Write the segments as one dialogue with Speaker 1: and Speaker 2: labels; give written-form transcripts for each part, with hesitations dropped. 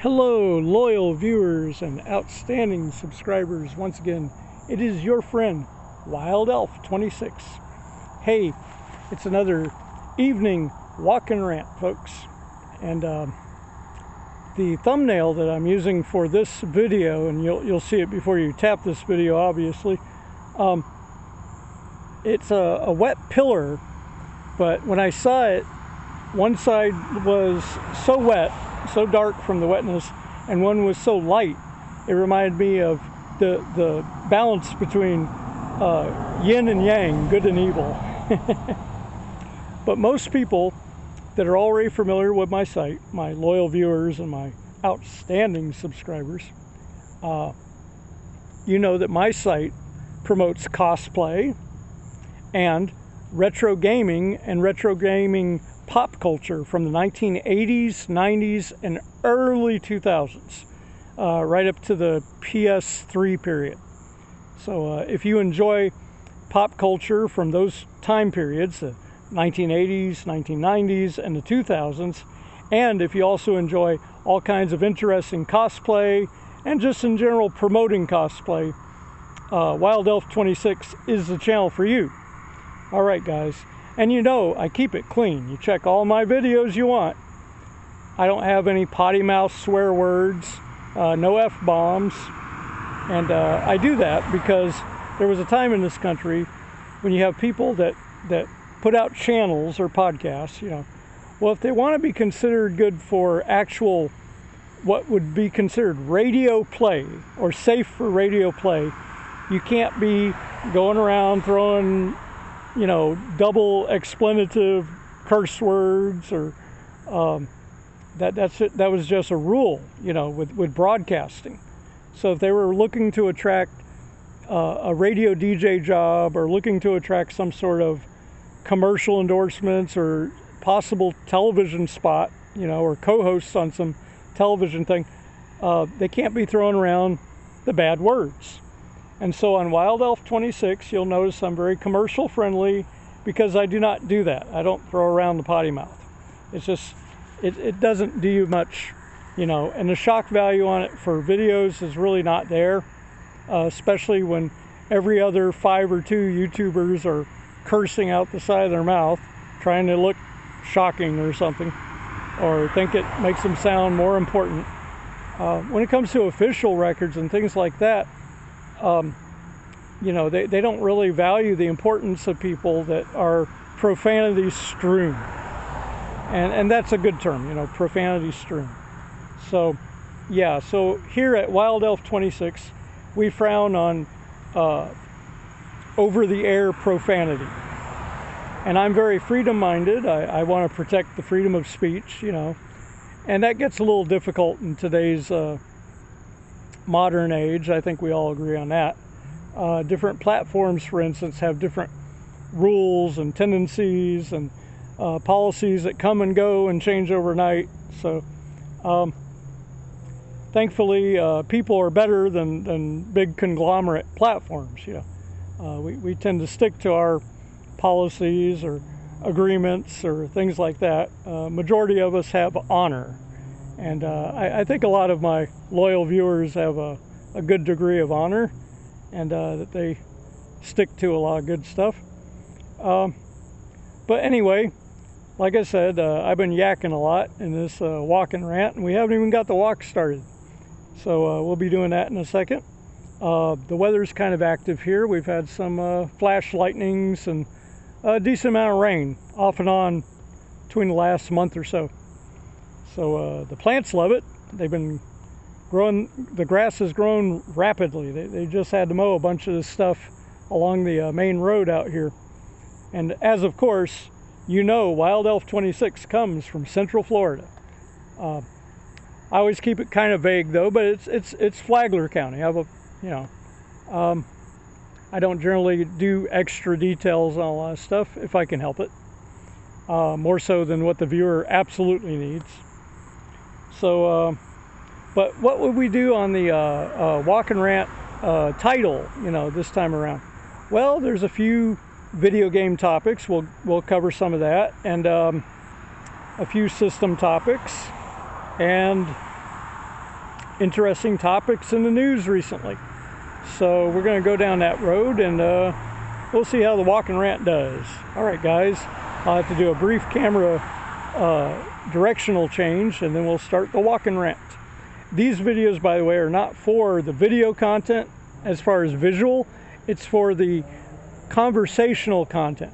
Speaker 1: Hello, loyal viewers and outstanding subscribers. Once again, it is your friend, Wild Elf 26. Hey, it's another evening walk and rant, folks. And the thumbnail that I'm using for this video, and you'll see it before you tap this video, obviously. It's a wet pillar, but when I saw it, one side was so wet, so dark from the wetness, and one was so light, it reminded me of the balance between yin and yang, good and evil. But most people that are already familiar with my site, my loyal viewers and my outstanding subscribers, you know that my site promotes cosplay and retro gaming pop culture from the 1980s, 90s, and early 2000s, right up to the PS3 period. So if you enjoy pop culture from those time periods, the 1980s, 1990s, and the 2000s, and if you also enjoy all kinds of interesting cosplay and just in general promoting cosplay, Wild Elf 26 is the channel for you. All right, guys. And you know, I keep it clean. You check all my videos you want. I don't have any potty mouth swear words, no F-bombs. And I do that because there was a time in this country when you have people that put out channels or podcasts, you know. Well, if they want to be considered good for actual, what would be considered radio play or safe for radio play, you can't be going around throwing, you know, double explanative curse words or that's it. That was just a rule, you know, with broadcasting. So if they were looking to attract a radio DJ job or looking to attract some sort of commercial endorsements or possible television spot, you know, or co-hosts on some television thing, they can't be throwing around the bad words. And so on Wild Elf 26, you'll notice I'm very commercial friendly because I do not do that. I don't throw around the potty mouth. It's just, it doesn't do you much, you know, and the shock value on it for videos is really not there, especially when every other 5 or 2 YouTubers are cursing out the side of their mouth, trying to look shocking or something, or think it makes them sound more important. When it comes to official records and things like that, you know, they don't really value the importance of people that are profanity strewn. And that's a good term, you know, profanity strewn. So, yeah, so here at Wild Elf 26, we frown on over-the-air profanity. And I'm very freedom-minded. I want to protect the freedom of speech, you know. And that gets a little difficult in today's modern age. I think we all agree on that. Different platforms, for instance, have different rules and tendencies and policies that come and go and change overnight. So thankfully people are better than big conglomerate platforms. You know, we tend to stick to our policies or agreements or things like that. Majority of us have honor, and I think a lot of my loyal viewers have a good degree of honor, and that they stick to a lot of good stuff. But anyway, like I said, I've been yakking a lot in this walk and rant, and we haven't even got the walk started. So we'll be doing that in a second. The weather's kind of active here. We've had some flash lightnings and a decent amount of rain off and on between the last month or so. So the plants love it. They've been growing, the grass has grown rapidly. They just had to mow a bunch of this stuff along the main road out here. And as of course, you know, Wild Elf 26 comes from Central Florida. I always keep it kind of vague though, but it's Flagler County. I have a, you know, I don't generally do extra details on a lot of stuff if I can help it, more so than what the viewer absolutely needs. So, but what would we do on the walk and rant title, you know, this time around? Well, there's a few video game topics. We'll cover some of that, and a few system topics, and interesting topics in the news recently. So we're going to go down that road, and we'll see how the Walk and Rant does. All right, guys, I'll have to do a brief camera directional change, and then we'll start the Walk and Rant. These videos, by the way, are not for the video content as far as visual. It's for the conversational content.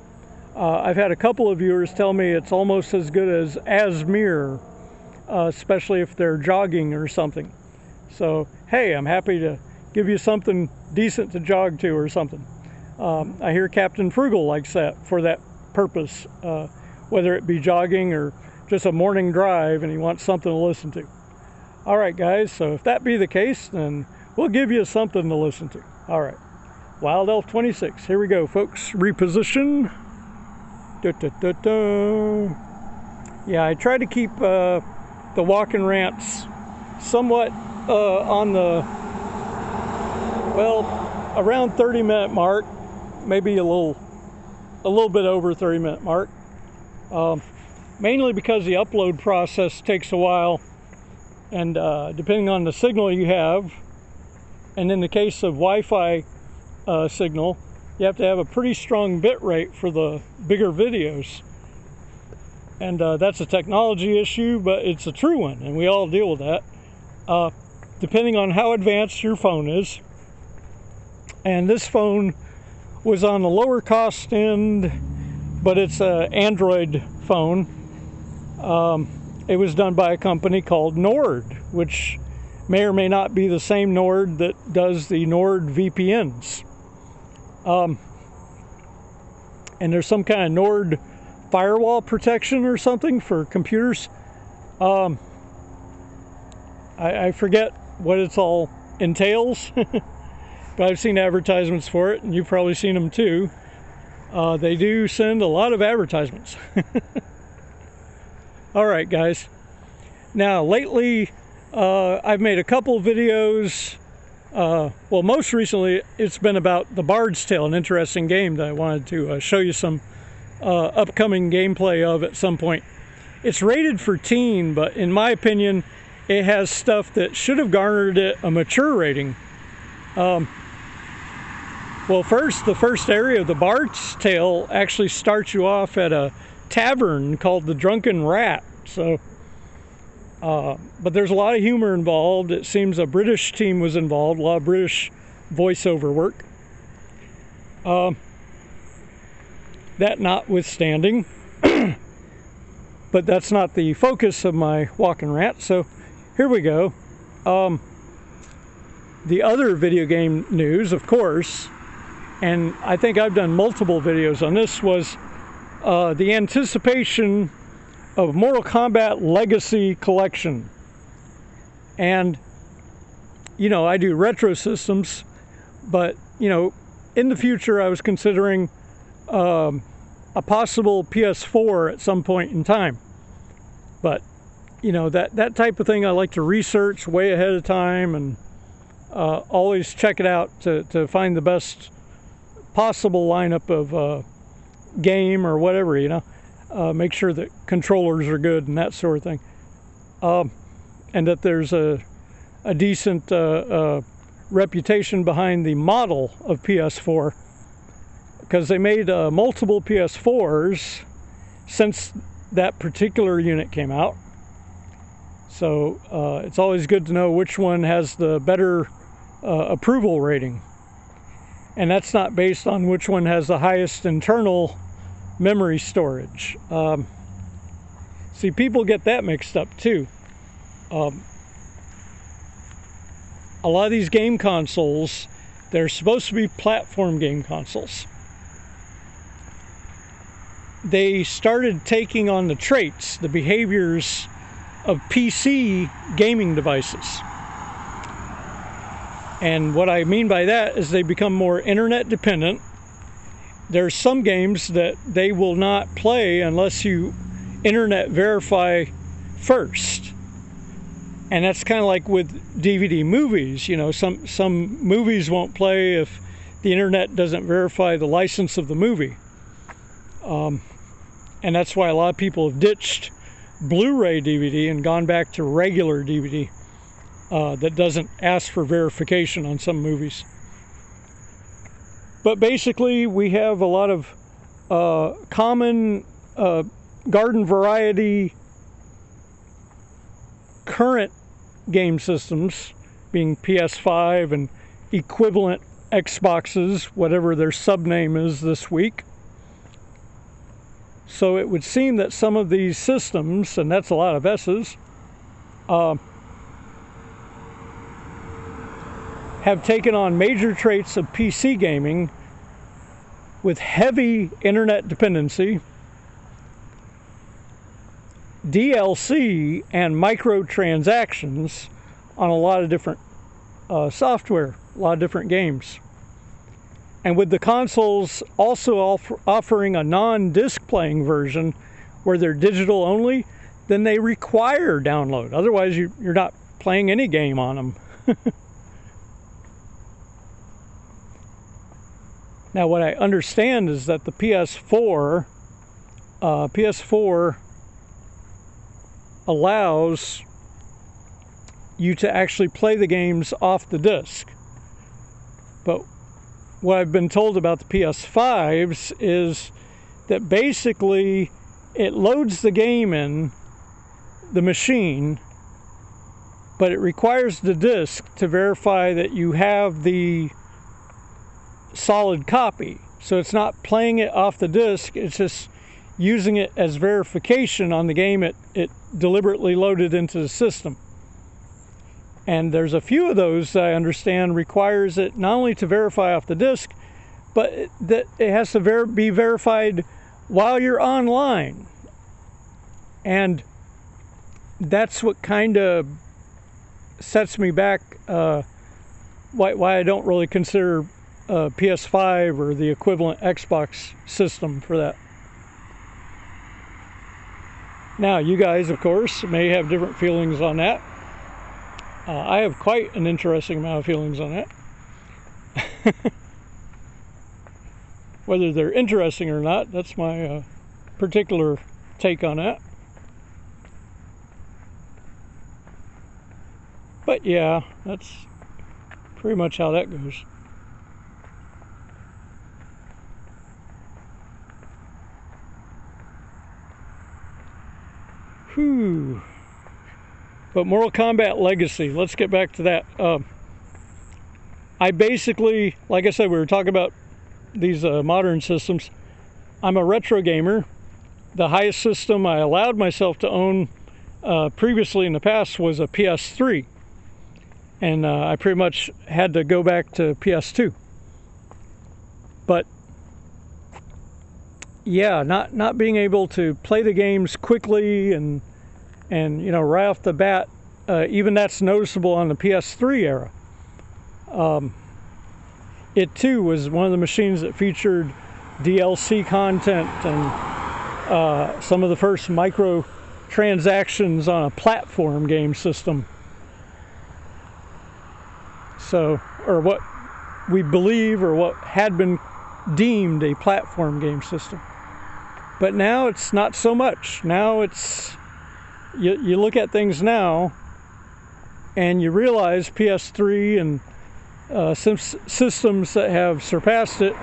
Speaker 1: I've had a couple of viewers tell me it's almost as good as Asmir, especially if they're jogging or something. So, hey, I'm happy to give you something decent to jog to or something. I hear Captain Frugal likes that for that purpose, whether it be jogging or just a morning drive and he wants something to listen to. All right, guys, so if that be the case, then we'll give you something to listen to. All right, Wild Elf 26. Here we go, folks. Reposition. Yeah, I try to keep the Walk and Rants somewhat on the, well, around 30-minute mark, maybe a little bit over 30-minute mark. Mainly because the upload process takes a while, and depending on the signal you have, and in the case of Wi-Fi signal, you have to have a pretty strong bit rate for the bigger videos. And that's a technology issue, but it's a true one, and we all deal with that. Depending on how advanced your phone is. And this phone was on the lower cost end, but it's an Android phone. It was done by a company called Nord, which may or may not be the same Nord that does the Nord VPNs. And there's some kind of Nord firewall protection or something for computers. I forget what it's all entails, but I've seen advertisements for it, and you've probably seen them too. They do send a lot of advertisements. All right, guys. Now, lately, I've made a couple videos. Well, most recently, it's been about the Bard's Tale, an interesting game that I wanted to show you some upcoming gameplay of at some point. It's rated for teen, but in my opinion, it has stuff that should have garnered it a mature rating. Well, first, the first area of the Bard's Tale actually starts you off at a tavern called the Drunken Rat. So, but there's a lot of humor involved. It seems a British team was involved, a lot of British voiceover work. That notwithstanding, but that's not the focus of my Walk and Rant. So here we go. The other video game news, of course, and I think I've done multiple videos on this, was the anticipation of Mortal Kombat Legacy Collection. And, you know, I do retro systems, but, you know, in the future I was considering a possible PS4 at some point in time. But, you know, that type of thing I like to research way ahead of time, and always check it out to find the best possible lineup of game or whatever, you know. Make sure that controllers are good and that sort of thing. And that there's a decent reputation behind the model of PS4. Because they made multiple PS4s since that particular unit came out. So it's always good to know which one has the better approval rating. And that's not based on which one has the highest internal memory storage. See, people get that mixed up too. A lot of these game consoles, they're supposed to be platform game consoles. They started taking on the traits, the behaviors of PC gaming devices. And what I mean by that is they become more internet dependent. There's some games that they will not play unless you internet verify first. And that's kind of like with DVD movies. You know, some movies won't play if the internet doesn't verify the license of the movie. And that's why a lot of people have ditched Blu-ray DVD and gone back to regular DVD. that doesn't ask for verification on some movies. But basically, we have a lot of common garden variety current game systems, being PS5 and equivalent Xboxes, whatever their subname is this week. So it would seem that some of these systems, and that's a lot of S's, have taken on major traits of PC gaming with heavy internet dependency, DLC, and microtransactions on a lot of different software, a lot of different games. And with the consoles also offering a non-disc playing version where they're digital only, then they require download. Otherwise, you're not playing any game on them. Now, what I understand is that the PS4 allows you to actually play the games off the disc. But what I've been told about the PS5s is that basically it loads the game in the machine, but it requires the disc to verify that you have the solid copy. So it's not playing it off the disc, it's just using it as verification on the game it deliberately loaded into the system. And there's a few of those that I understand requires it not only to verify off the disc, but that it has to be verified while you're online. And that's what kind of sets me back, why I don't really consider PS5 or the equivalent Xbox system for that. Now, you guys, of course, may have different feelings on that. I have quite an interesting amount of feelings on that. Whether they're interesting or not, that's my particular take on that. But yeah, that's pretty much how that goes. Whew. But Mortal Kombat Legacy, let's get back to that. I basically, like I said, we were talking about these modern systems. I'm a retro gamer. The highest system I allowed myself to own previously in the past was a PS3. And I pretty much had to go back to PS2. But yeah, not being able to play the games quickly and you know, right off the bat, even that's noticeable on the PS3 era. It too was one of the machines that featured DLC content and some of the first micro transactions on a platform game system. So, or what we believe, or what had been deemed a platform game system. But now it's not so much. Now it's, you look at things now and you realize PS3 and systems that have surpassed it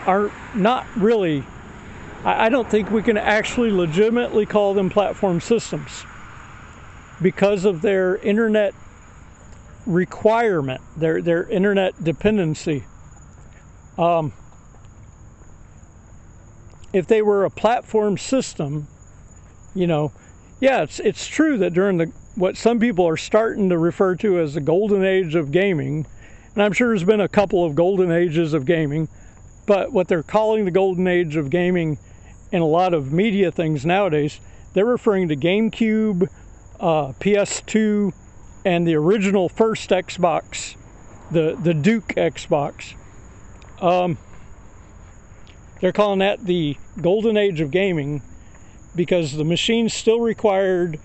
Speaker 1: are not really, I don't think we can actually legitimately call them platform systems because of their internet requirement, their internet dependency. If they were a platform system, you know, yeah, it's true that during what some people are starting to refer to as the golden age of gaming, and I'm sure there's been a couple of golden ages of gaming, but what they're calling the golden age of gaming in a lot of media things nowadays, they're referring to GameCube, PS2, and the original first Xbox, the Duke Xbox. They're calling that the golden age of gaming because the machines still required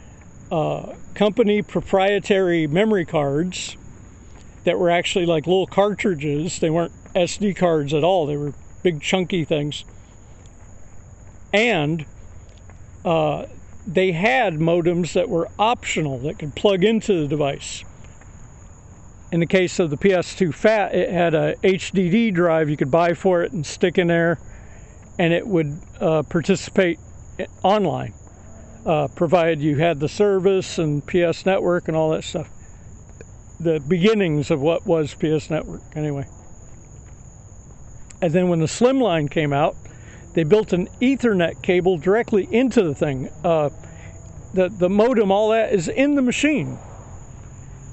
Speaker 1: company proprietary memory cards that were actually like little cartridges. They weren't SD cards at all. They were big chunky things. And they had modems that were optional that could plug into the device. in the case of the PS2 Fat, it had a HDD drive you could buy for it and stick in there, and it would participate online, provided you had the service and PS Network and all that stuff. The beginnings of what was PS Network, anyway. And then when the Slimline came out, they built an Ethernet cable directly into the thing. The modem, all that is in the machine.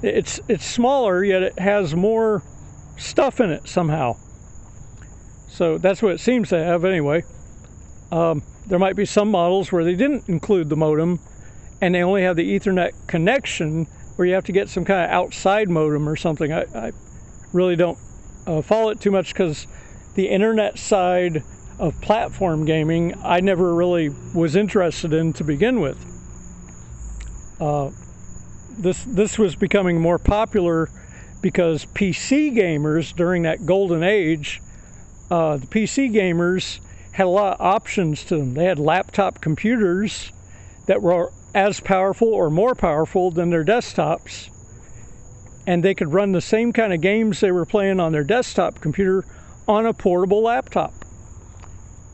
Speaker 1: It's smaller, yet it has more stuff in it somehow. So that's what it seems to have anyway. There might be some models where they didn't include the modem and they only have the Ethernet connection, where you have to get some kind of outside modem or something. I really don't follow it too much, because the internet side of platform gaming I never really was interested in to begin with. This was becoming more popular because PC gamers during that golden age, the PC gamers had a lot of options to them. They had laptop computers that were as powerful or more powerful than their desktops, and they could run the same kind of games they were playing on their desktop computer on a portable laptop.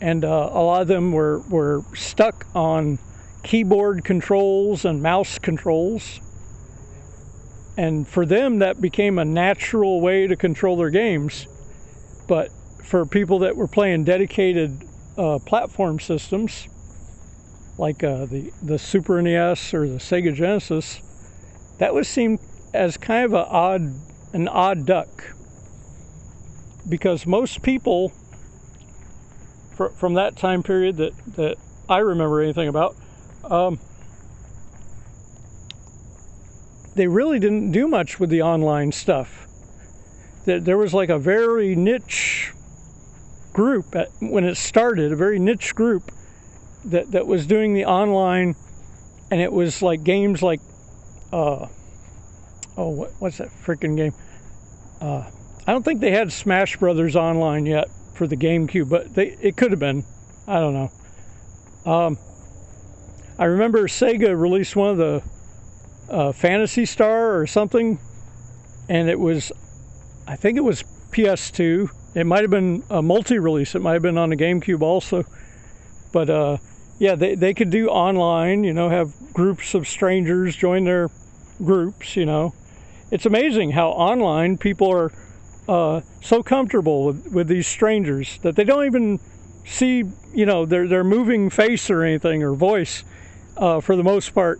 Speaker 1: And a lot of them were stuck on keyboard controls and mouse controls, and for them that became a natural way to control their games. But for people that were playing dedicated platform systems like the Super NES or the Sega Genesis, that was seen as kind of an odd duck, because most people from that time period that I remember anything about, they really didn't do much with the online stuff. There was like a very niche group when it started, a very niche group that was doing the online, and it was like games like what's that freaking game? I don't think they had Smash Brothers online yet for the GameCube, but it could have been. I don't know. I remember Sega released one of the Phantasy Star or something, and I think it was PS2. It might have been a multi-release. It might have been on the GameCube also. But yeah, they could do online, have groups of strangers join their groups, It's amazing how online people are so comfortable with these strangers that they don't even see, their moving face or anything, or voice, for the most part.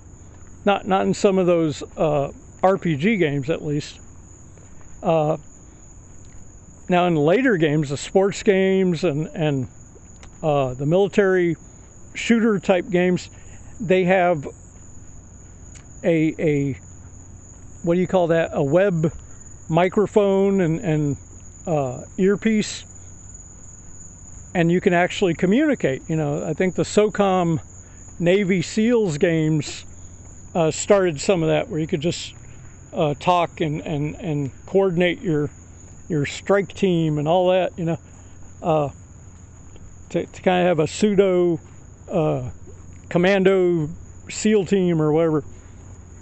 Speaker 1: Not in some of those RPG games, at least. Now in later games, the sports games and the military shooter type games, they have a what do you call that? A web microphone and earpiece, and you can actually communicate. I think the SOCOM Navy SEALs games started some of that, where you could just talk and coordinate your strike team and all that, to kind of have a pseudo commando SEAL team or whatever.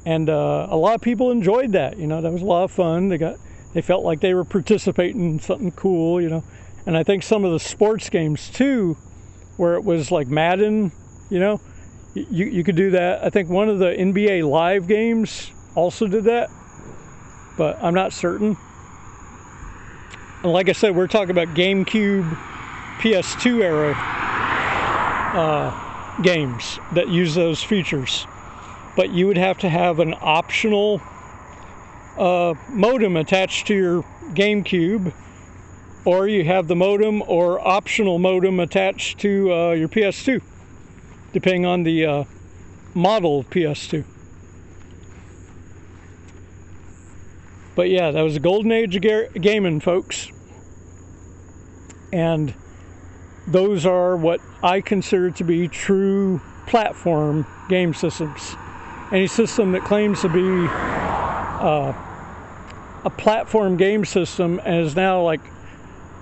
Speaker 1: And a lot of people enjoyed that. That was a lot of fun. They felt like they were participating in something cool, And I think some of the sports games too, where it was like Madden, you could do that. I think one of the NBA Live games also did that, but I'm not certain. And like I said, we're talking about GameCube, PS2 era games that use those features. But you would have to have an optional modem attached to your GameCube, or you have the modem or optional modem attached to your PS2, depending on the model of PS2. But yeah, that was the golden age of gaming, folks. And those are what I consider to be true platform game systems. Any system that claims to be a platform game system and is now like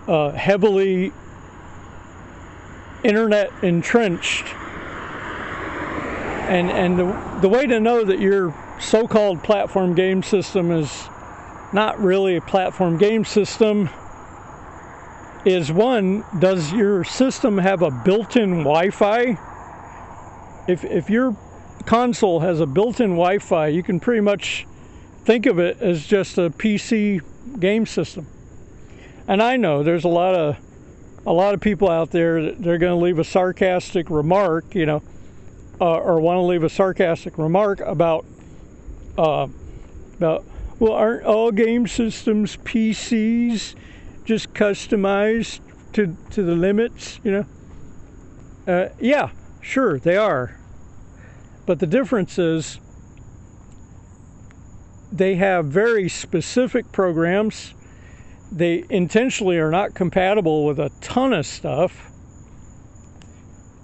Speaker 1: heavily internet entrenched, and the way to know that your so-called platform game system is not really a platform game system is, one, does your system have a built-in Wi-Fi? If your console has a built-in Wi-Fi, you can pretty much think of it as just a PC game system. And I know there's a lot of people out there that they're going to leave a sarcastic remark, you know, or want to leave a sarcastic remark about well, aren't all game systems PCs, just customized to the limits, you know? Yeah, sure, they are. But the difference is they have very specific programs. They intentionally are not compatible with a ton of stuff.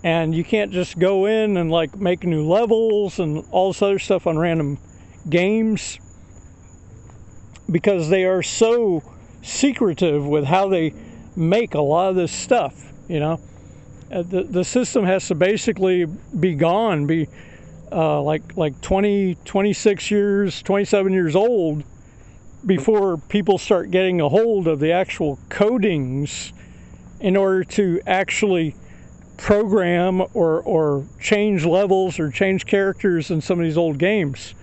Speaker 1: And you can't just go in and like make new levels and all this other stuff on random games, because they are so secretive with how they make a lot of this stuff, you know. The system has to basically be gone, like 20, 26 years, 27 years old before people start getting a hold of the actual codings in order to actually program or change levels or change characters in some of these old games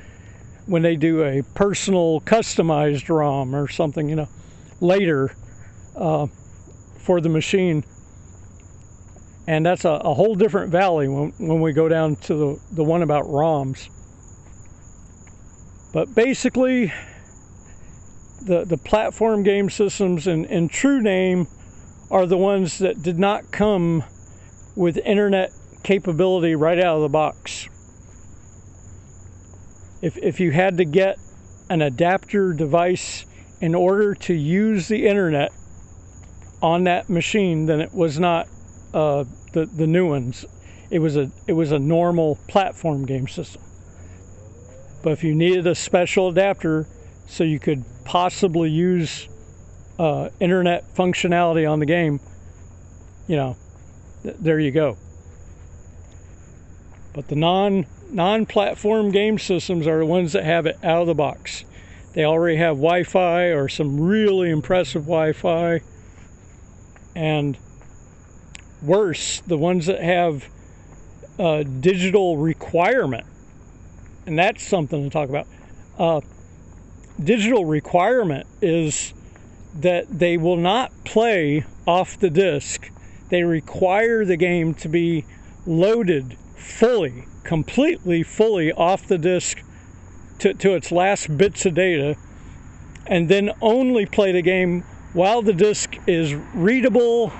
Speaker 1: when they do a personal customized ROM or something, you know, later for the machine. And that's a whole different valley when we go down to the one about ROMs. But basically, the platform game systems in true name are the ones that did not come with internet capability right out of the box. If you had to get an adapter device in order to use the internet on that machine, then it was not the new ones. It was a normal platform game system. But if you needed a special adapter so you could possibly use internet functionality on the game, you know, there you go. But the non-platform game systems are the ones that have it out of the box. They already have Wi-Fi or some really impressive Wi-Fi. And worse, the ones that have digital requirement. And that's something to talk about. Digital requirement is that they will not play off the disc. They require the game to be loaded fully, completely fully off the disc to its last bits of data, and then only play the game while the disc is readable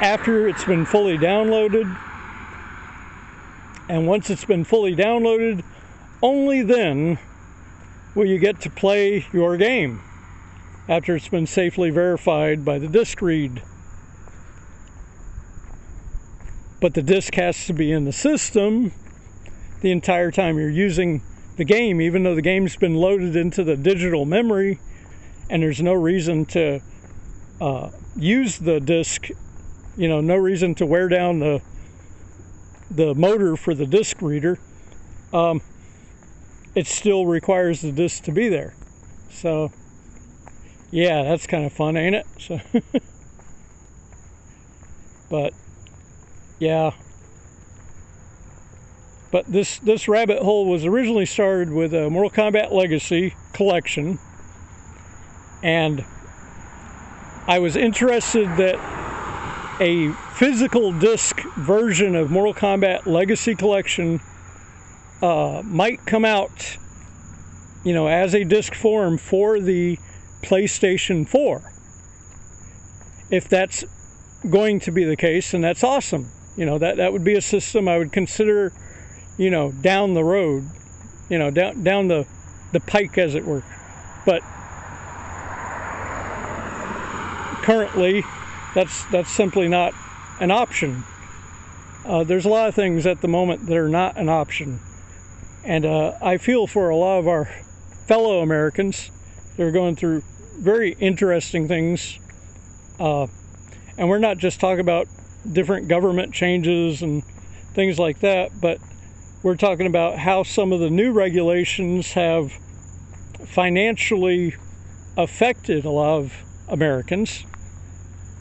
Speaker 1: after it's been fully downloaded. And once it's been fully downloaded, only then will you get to play your game after it's been safely verified by the disk read. But the disk has to be in the system the entire time you're using the game, even though the game's been loaded into the digital memory, and there's no reason to use the disk, you know, no reason to wear down the motor for the disk reader. It still requires the disk to be there. So, yeah, that's kind of fun, ain't it? So, but yeah. But this rabbit hole was originally started with a Mortal Kombat Legacy collection, and I was interested that a physical disc version of Mortal Kombat Legacy Collection might come out, you know, as a disc form for the PlayStation 4. If that's going to be the case, then that's awesome. You know, that would be a system I would consider, you know, down the road, you know, down the pike, as it were. But currently, that's simply not an option. There's a lot of things at the moment that are not an option. And I feel for a lot of our fellow Americans that are going through very interesting things. And we're not just talking about different government changes and things like that, but we're talking about how some of the new regulations have financially affected a lot of Americans.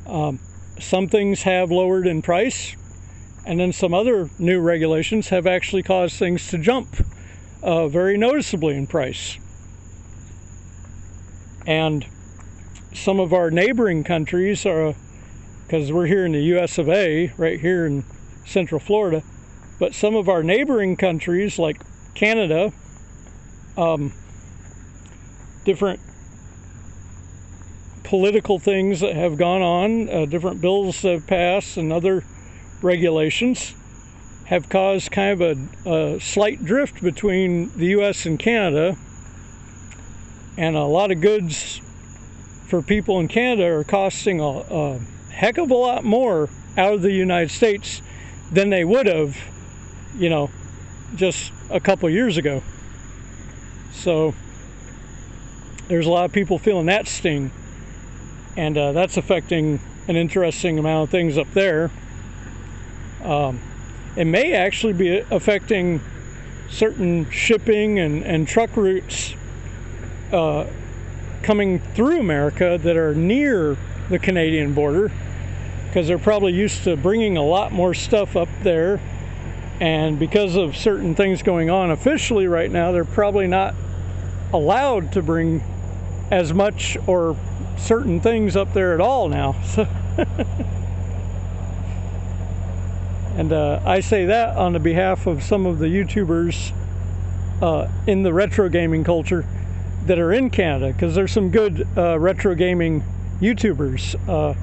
Speaker 1: Some things have lowered in price, and then some other new regulations have actually caused things to jump very noticeably in price. And some of our neighboring countries are, because we're here in the US of A, right here in Central Florida, but some of our neighboring countries like Canada, different political things that have gone on, different bills that have passed, and other regulations have caused kind of a slight drift between the US and Canada, and a lot of goods for people in Canada are costing a heck of a lot more out of the United States than they would have, just a couple years ago. So there's a lot of people feeling that sting, and that's affecting an interesting amount of things up there. It may actually be affecting certain shipping and truck routes coming through America that are near the Canadian border, because they're probably used to bringing a lot more stuff up there, and because of certain things going on officially right now, they're probably not allowed to bring as much or certain things up there at all now. So and I say that on the behalf of some of the YouTubers in the retro gaming culture that are in Canada, because there's some good retro gaming YouTubers.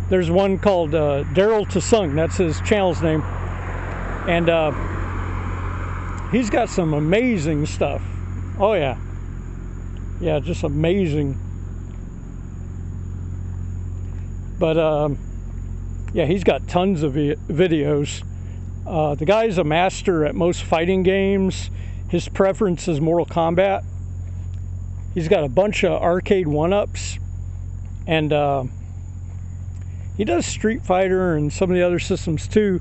Speaker 1: There's one called Daryl Tsung, that's his channel's name, and he's got some amazing stuff. Oh yeah, just amazing. But yeah, he's got tons of videos. The guy's a master at most fighting games. His preference is Mortal Kombat. He's got a bunch of arcade 1-ups, and he does Street Fighter and some of the other systems too.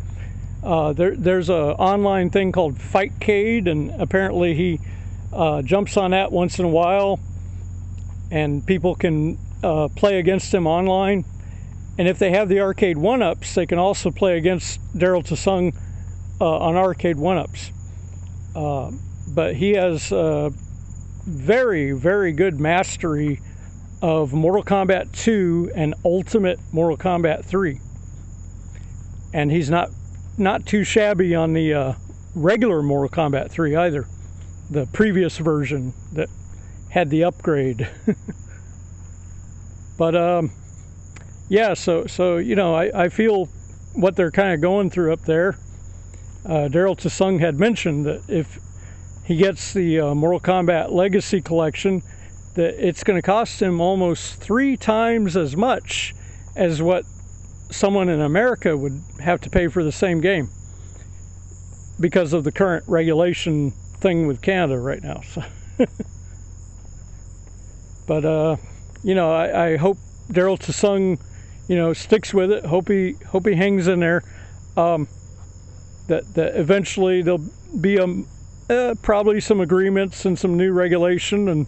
Speaker 1: There's a online thing called Fightcade, and apparently he jumps on that once in a while, and people can play against him online. And if they have the arcade 1-ups, they can also play against Daryl Tsung on arcade 1-ups. But he has very, very good mastery of Mortal Kombat 2 and Ultimate Mortal Kombat 3. And he's not too shabby on the regular Mortal Kombat 3 either. The previous version that had the upgrade. But yeah, so I feel what they're kind of going through up there. Daryl Tsung had mentioned that if he gets the Mortal Kombat Legacy Collection, that it's going to cost him almost 3 times as much as what someone in America would have to pay for the same game, because of the current regulation thing with Canada right now. So but I hope Daryl Tsung sticks with it. Hope he hangs in there. That eventually there'll be probably some agreements and some new regulation, and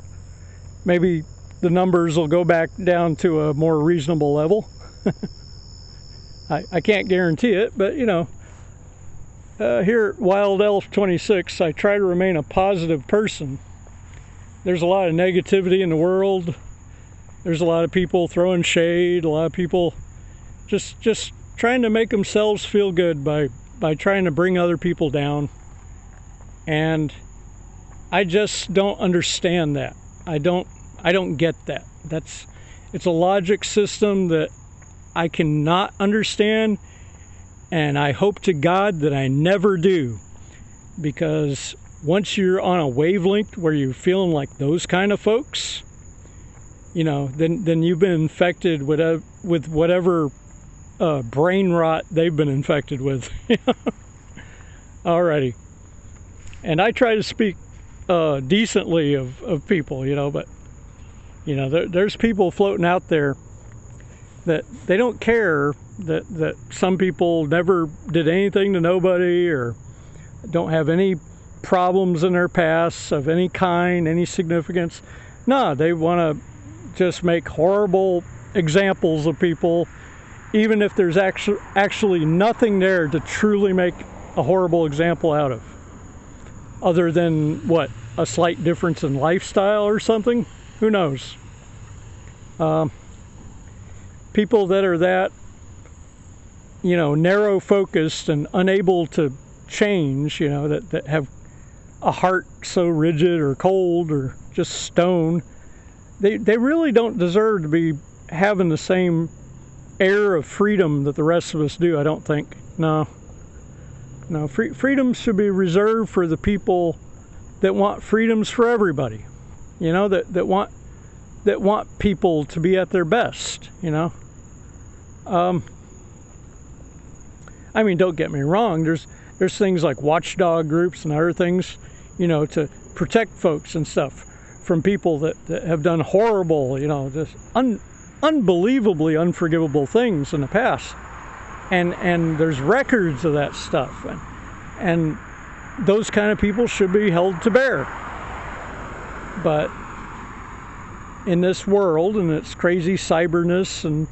Speaker 1: maybe the numbers will go back down to a more reasonable level. I can't guarantee it, but here at Wild Elf 26, I try to remain a positive person. There's a lot of negativity in the world. There's a lot of people throwing shade, a lot of people just trying to make themselves feel good by trying to bring other people down. And I just don't understand that. I don't get that. It's a logic system that I cannot understand, and I hope to God that I never do, because once you're on a wavelength where you're feeling like those kind of folks, then you've been infected with whatever brain rot they've been infected with. Alrighty. And I try to speak decently of people, but there's people floating out there that they don't care that some people never did anything to nobody, or don't have any problems in their past of any kind, any significance. No, they want to just make horrible examples of people, even if there's actually nothing there to truly make a horrible example out of. Other than, what, a slight difference in lifestyle or something? Who knows? People that are that, narrow focused and unable to change, that have a heart so rigid or cold or just stone, they really don't deserve to be having the same air of freedom that the rest of us do, I don't think. No, freedom should be reserved for the people that want freedoms for everybody, that want people to be at their best, I mean, don't get me wrong, there's things like watchdog groups and other things, to protect folks and stuff from people that have done horrible, just unbelievably unforgivable things in the past. And there's records of that stuff. And those kind of people should be held to bear. But in this world and its crazy cyberness and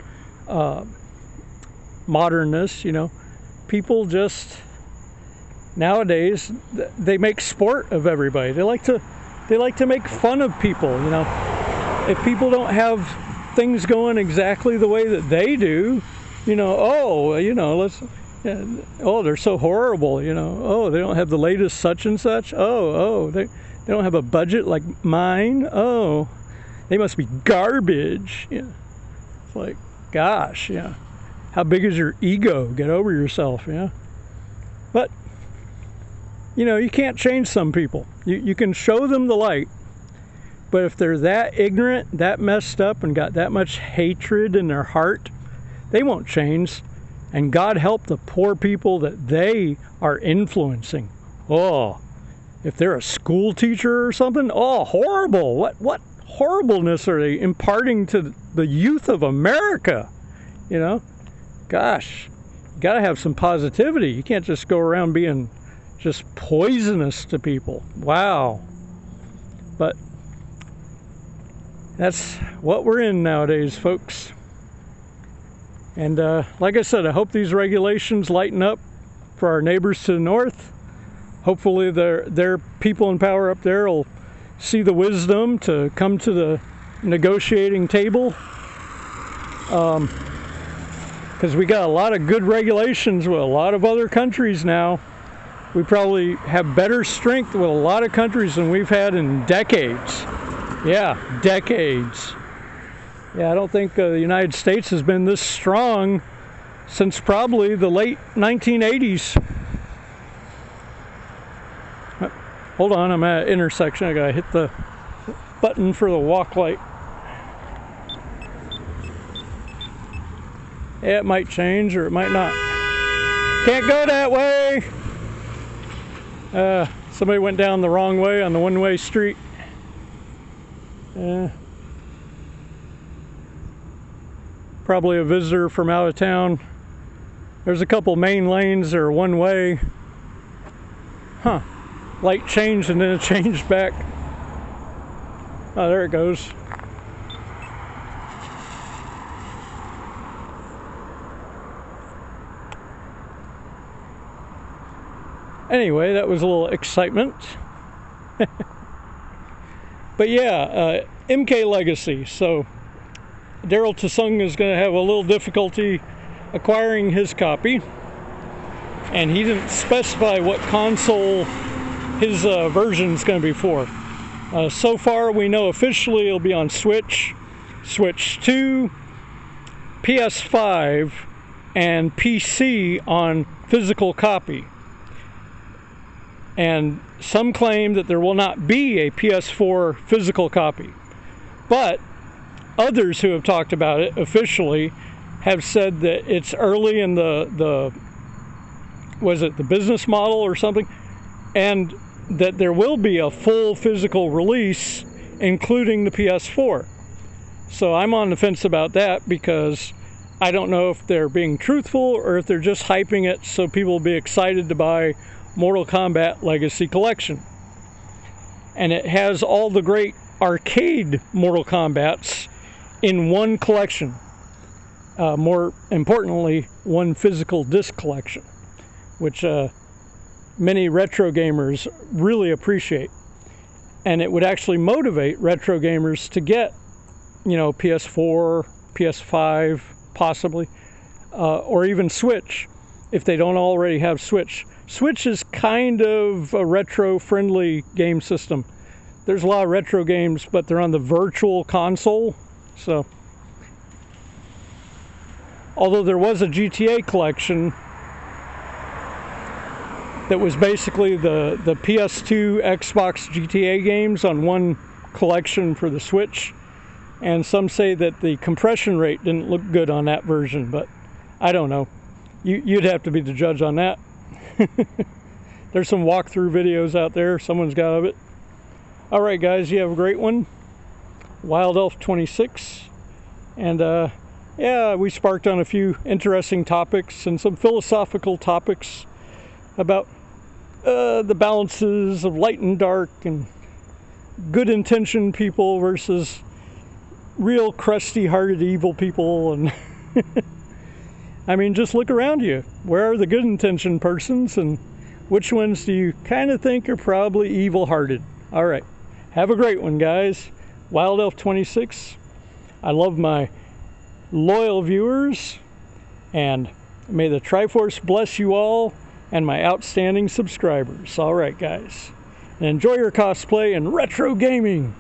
Speaker 1: modernness, people just nowadays, they make sport of everybody. They like to make fun of people. If people don't have things going exactly the way that they do, they're so horrible. They don't have the latest such and such. They don't have a budget like mine. They must be garbage. It's like, gosh, how big is your ego? Get over yourself, But, you can't change some people. You can show them the light, but if they're that ignorant, that messed up, and got that much hatred in their heart, they won't change. And God help the poor people that they are influencing. If they're a school teacher or something, horrible. What horribleness are they imparting to the youth of America? Gosh, you got to have some positivity. You can't just go around being just poisonous to people. Wow. But that's what we're in nowadays, folks. And like I said, I hope these regulations lighten up for our neighbors to the north. Hopefully their people in power up there will see the wisdom to come to the negotiating table. Because we got a lot of good regulations with a lot of other countries now. We probably have better strength with a lot of countries than we've had in decades. Yeah, decades. Yeah, I don't think the United States has been this strong since probably the late 1980s. Hold on, I'm at an intersection. I gotta hit the button for the walk light. Yeah, it might change or it might not. Can't go that way! Somebody went down the wrong way on the one-way street. Probably a visitor from out of town. There's a couple main lanes that are one way. Light changed and then it changed back. Oh, there it goes. Anyway, that was a little excitement. But yeah, MK Legacy. So Daryl Tsung is going to have a little difficulty acquiring his copy, and he didn't specify what console his version is going to be for. So far we know officially it'll be on Switch, Switch 2, PS5, and PC on physical copy. And some claim that there will not be a PS4 physical copy. But others who have talked about it officially have said that it's early in the business model or something, and that there will be a full physical release, including the PS4. So I'm on the fence about that because I don't know if they're being truthful or if they're just hyping it so people will be excited to buy Mortal Kombat Legacy Collection. And it has all the great arcade Mortal Kombats in one collection. More importantly, one physical disc collection, which many retro gamers really appreciate. And it would actually motivate retro gamers to get, PS4, PS5, possibly, or even Switch, if they don't already have Switch. Switch is kind of a retro-friendly game system. There's a lot of retro games, but they're on the virtual console. So, although there was a GTA collection that was basically the PS2, Xbox GTA games on one collection for the Switch. And some say that the compression rate didn't look good on that version, but I don't know. You'd have to be the judge on that. There's some walkthrough videos out there someone's got of it. All right, guys, you have a great one. Wild Elf 26. And yeah, we sparked on a few interesting topics and some philosophical topics about the balances of light and dark and good intentioned people versus real crusty-hearted evil people. And I mean, just look around you. Where are the good intentioned persons, and which ones do you kind of think are probably evil-hearted? All right, have a great one, guys. Wild Elf 26. I love my loyal viewers, and may the Triforce bless you all and my outstanding subscribers. All right, guys, and enjoy your cosplay and retro gaming.